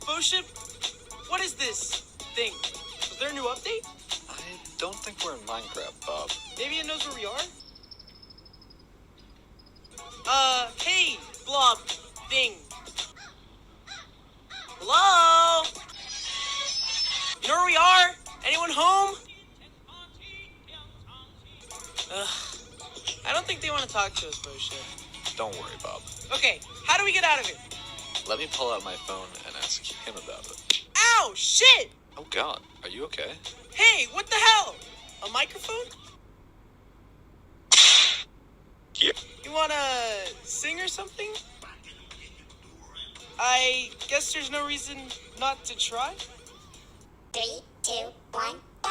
Boship, what is this thing? Is there a new update? I don't think we're in Minecraft, Bob. Maybe it knows where we are? Hey, blob thing. Hello? You know where we are? Anyone home? I don't think they want to talk to us, Boship. Don't worry, Bob. Okay, how do we get out of it? Let me pull out my phone and ask him about it. Ow, shit! Oh God, are you okay? Hey, what the hell? A microphone? Yeah. You wanna sing or something? I guess there's no reason not to try. 3, 2, 1, go!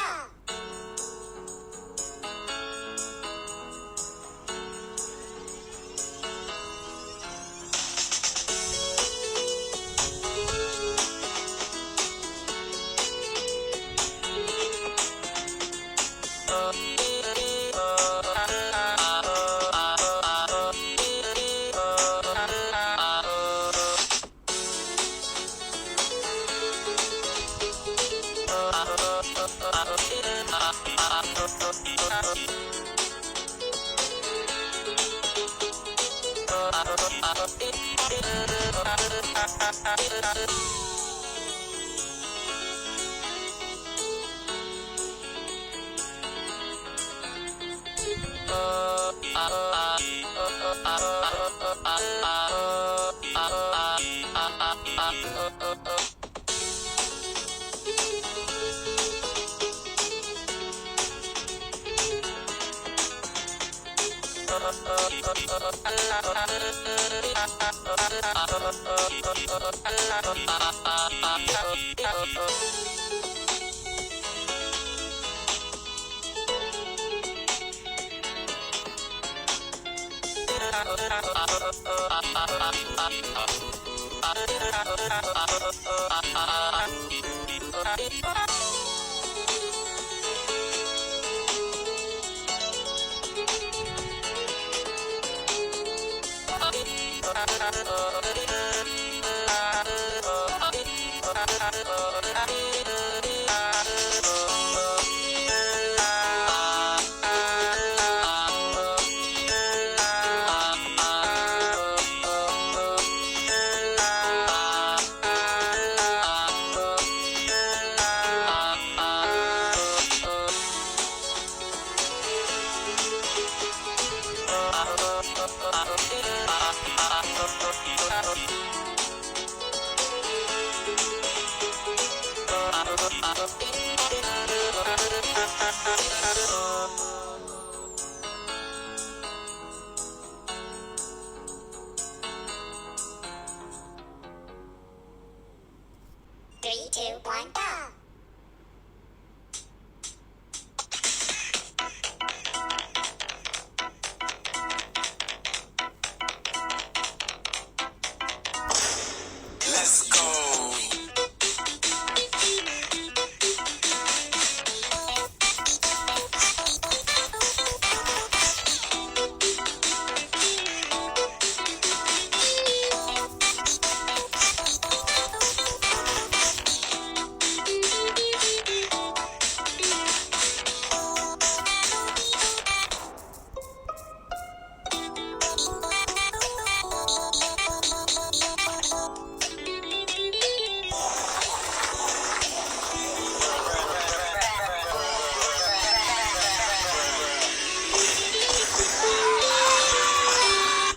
Three, two, one, go! Let's go.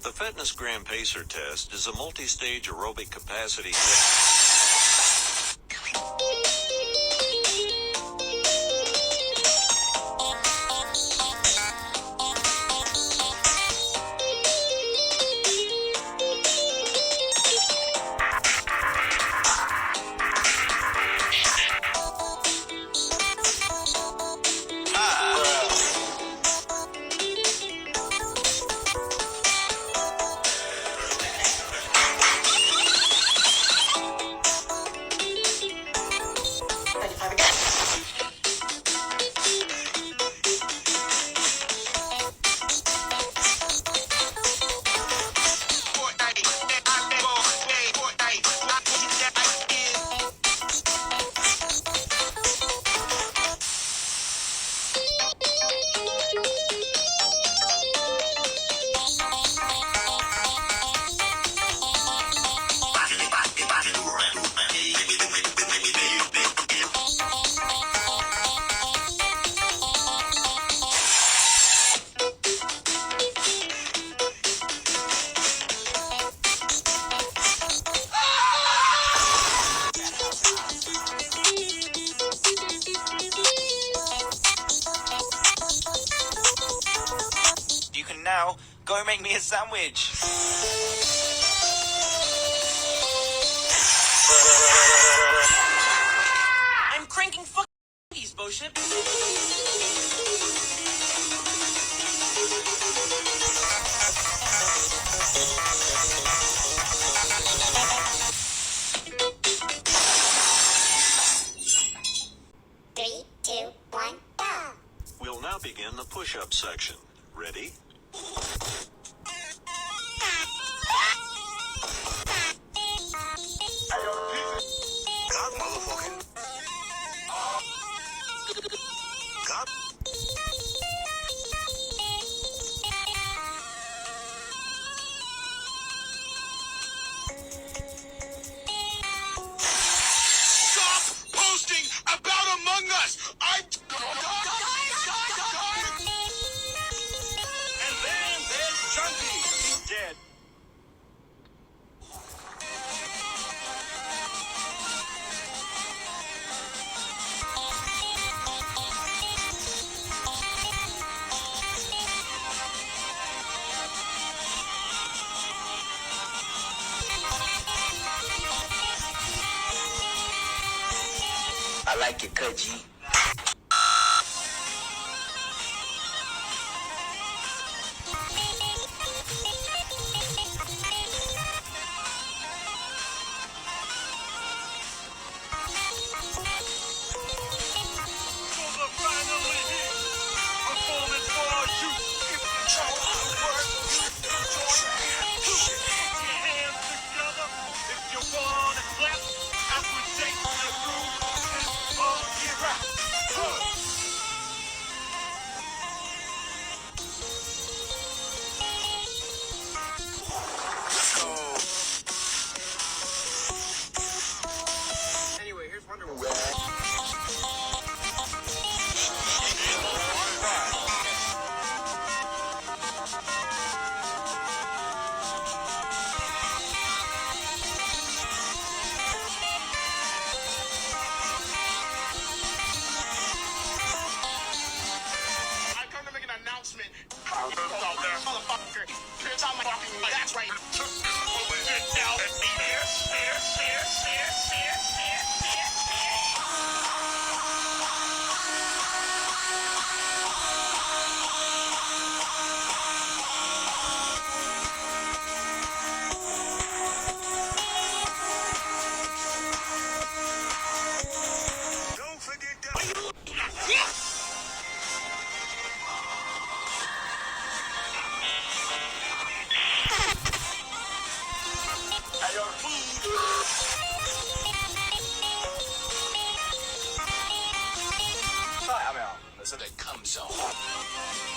The Fitness Gram Pacer test is a multi-stage aerobic capacity test. Go and make me a sandwich. I'm cranking these bullshit. Three, two, one, go. We'll now begin the push-up section. Ready? God, motherfucker. God. Stop posting about Among Us! And then there's Chunky. He's dead. I like it, cut G. Anyway, here's Wonder Woman. I come to make an announcement. Motherfucker. Bitch, I'm fucking like that's right. Don't forget that. That's it comes off.